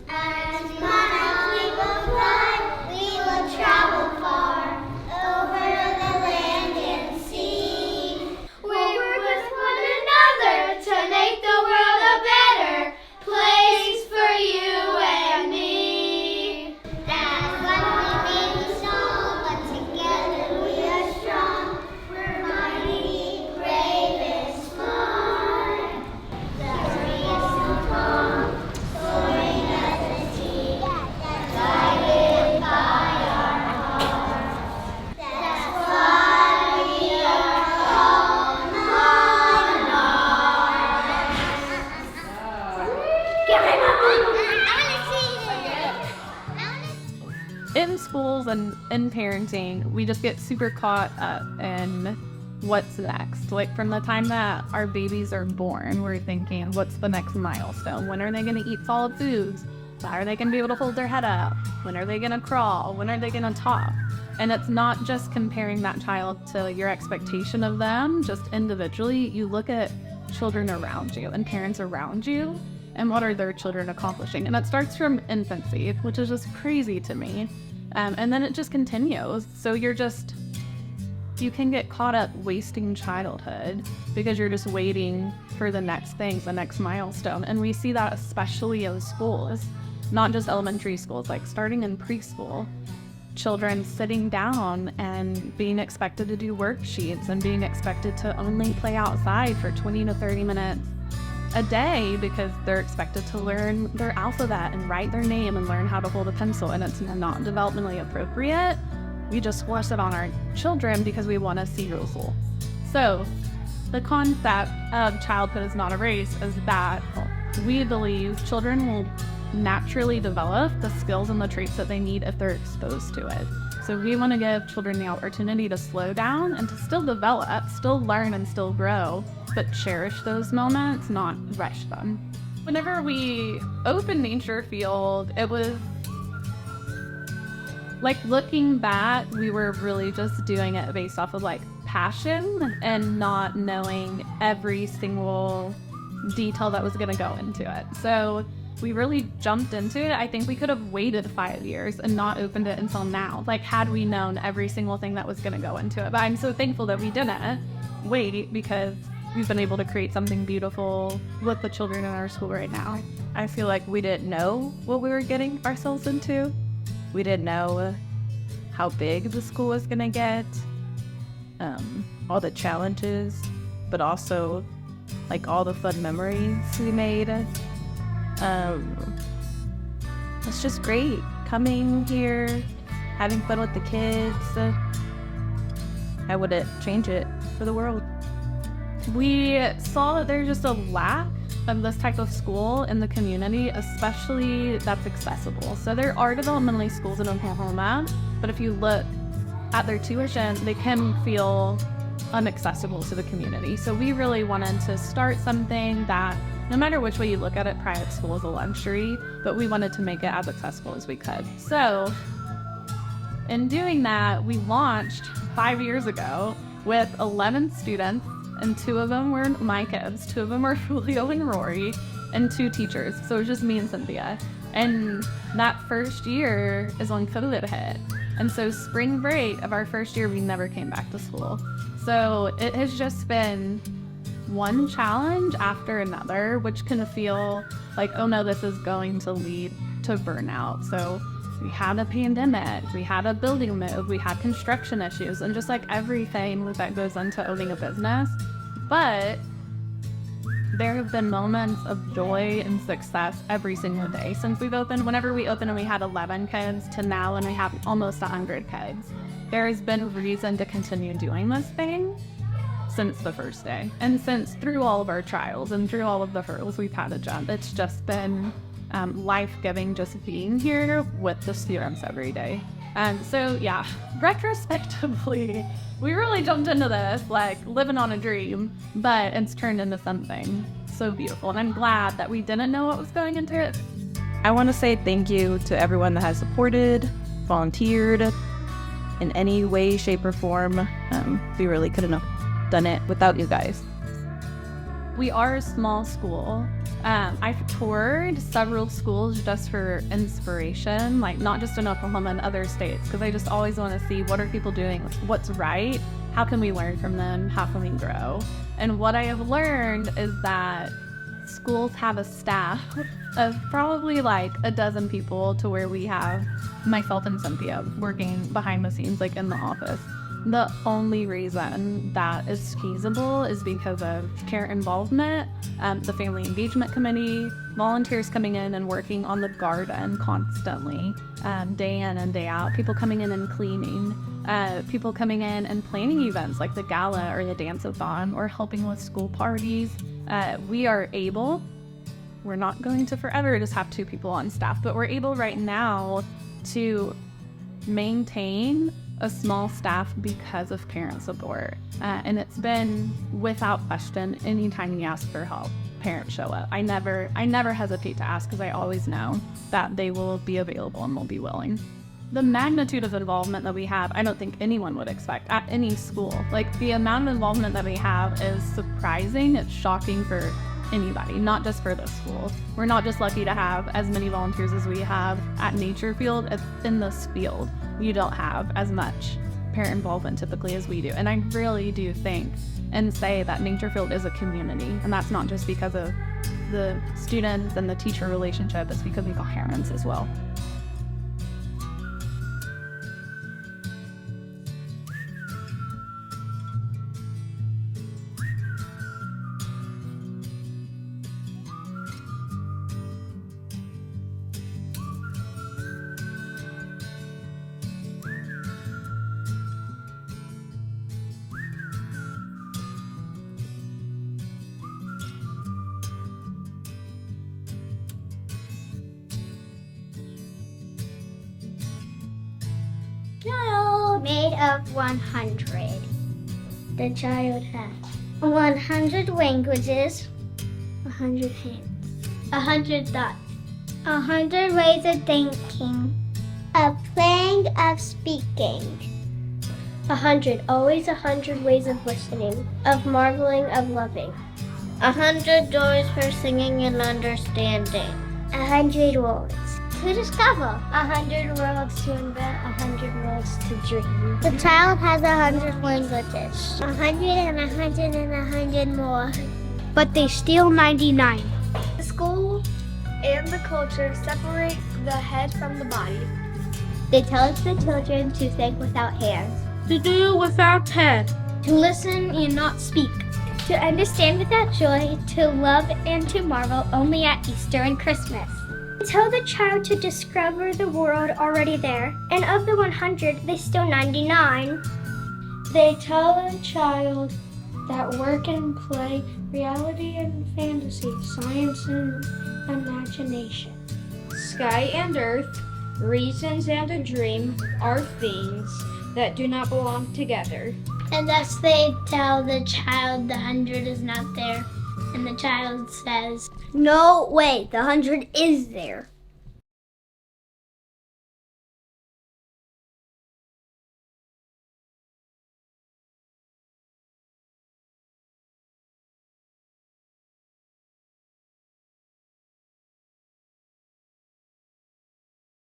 As we will fly, we will travel far over the land and sea. We work with one another to make the world a better place for you and me. That's what we may be small, but together we are strong. We're mighty, brave, and smart. Glorious and calm, soaring as a team, guided by our heart. That's why we are called monarchs. Give me In schools and in parenting, we just get super caught up in what's next. Like from the time that our babies are born, we're thinking, what's the next milestone? When are they going to eat solid foods? How are they going to be able to hold their head up? When are they going to crawl? When are they going to talk? And it's not just comparing that child to your expectation of them, just individually. You look at children around you and parents around you, and what are their children accomplishing? And it starts from infancy, which is just crazy to me. And then it just continues. So you can get caught up wasting childhood because you're just waiting for the next thing, the next milestone. And we see that especially in schools, not just elementary schools, like starting in preschool. Children sitting down and being expected to do worksheets and being expected to only play outside for 20 to 30 minutes a day because they're expected to learn their alphabet and write their name and learn how to hold a pencil, and it's not developmentally appropriate. We just force it on our children because we want to see results. So the concept of childhood is not a race is that we believe children will naturally develop the skills and the traits that they need if they're exposed to it. So we want to give children the opportunity to slow down and to still develop, still learn and still grow, but cherish those moments, not rush them. Whenever we opened Nature Field, it was like looking back, we were really just doing it based off of like passion and not knowing every single detail that was going to go into it. So we really jumped into it. I think we could have waited 5 years and not opened it until now. Like had we known every single thing that was going to go into it. But I'm so thankful that we didn't wait because we've been able to create something beautiful with the children in our school right now. I feel like we didn't know what we were getting ourselves into. We didn't know how big the school was going to get, all the challenges, but also like all the fun memories we made. It's just great coming here, having fun with the kids. I wouldn't change it for the world. We saw that there's just a lack of this type of school in the community, especially that's accessible. So there are developmentally schools in Oklahoma, but if you look at their tuition, they can feel inaccessible to the community. So we really wanted to start something that, no matter which way you look at it, private school is a luxury, but we wanted to make it as accessible as we could. So in doing that, we launched 5 years ago with 11 students, and 2 of them were my kids. 2 of them were Julio and Rory, and 2 teachers. So it was just me and Cynthia. And that first year is when COVID hit. And so spring break of our first year, we never came back to school. So it has just been one challenge after another, which can feel like, oh no, this is going to lead to burnout. So we had a pandemic, we had a building move, we had construction issues, and just like everything that goes into owning a business. But there have been moments of joy and success every single day since we've opened. Whenever we opened and we had 11 kids to now when we have almost 100 kids, there has been reason to continue doing this thing since the first day. And since through all of our trials and through all of the hurdles we've had to jump, it's just been life-giving just being here with the students every day. And so yeah, retrospectively, we really jumped into this like living on a dream, but it's turned into something so beautiful. And I'm glad that we didn't know what was going into it. I want to say thank you to everyone that has supported, volunteered in any way, shape, or form. We really couldn't have done it without you guys. We are a small school, I've toured several schools just for inspiration, like not just in Oklahoma and other states, because I just always want to see what are people doing, what's right, how can we learn from them, how can we grow. And what I have learned is that schools have a staff of probably like a dozen people, to where we have myself and Cynthia working behind the scenes, like in the office. The only reason that is feasible is because of parent involvement, the family engagement committee, volunteers coming in and working on the garden constantly, day in and day out, people coming in and cleaning, people coming in and planning events like the gala or the dance-a-thon, or helping with school parties. We're not going to forever just have 2 people on staff, but we're able right now to maintain a small staff because of parent support. And it's been, without question, anytime you ask for help, parents show up. I never hesitate to ask, because I always know that they will be available and will be willing. The magnitude of involvement that we have, I don't think anyone would expect at any school. Like, the amount of involvement that we have is surprising. It's shocking for anybody, not just for this school. We're not just lucky to have as many volunteers as we have at Nature Field. In this field, you don't have as much parent involvement typically as we do. And I really do think and say that Nature Field is a community, and that's not just because of the students and the teacher relationship, it's because of the parents as well. Made of 100. The child has 100 languages, 100 hands, 100 thoughts, 100 ways of thinking, a playing of speaking, 100, always 100 ways of listening, of marveling, of loving, 100 doors for singing and understanding, 100 worlds to discover, 100 worlds to invent, 100 worlds to dream. The child has 100 languages, 100 and 100 and 100 more, but they steal 99. The school and the culture separate the head from the body. They tell the children to think without hands, To do without head. to listen and not speak, to understand without joy, to love and to marvel only at Easter and Christmas. Tell the child to discover the world already there, and of the 100, they steal 99. They tell the child that work and play, reality and fantasy, science and imagination, sky and earth, reasons and a dream are things that do not belong together. And thus they tell the child the 100 is not there, and the child says, "No, wait, the 100 is there."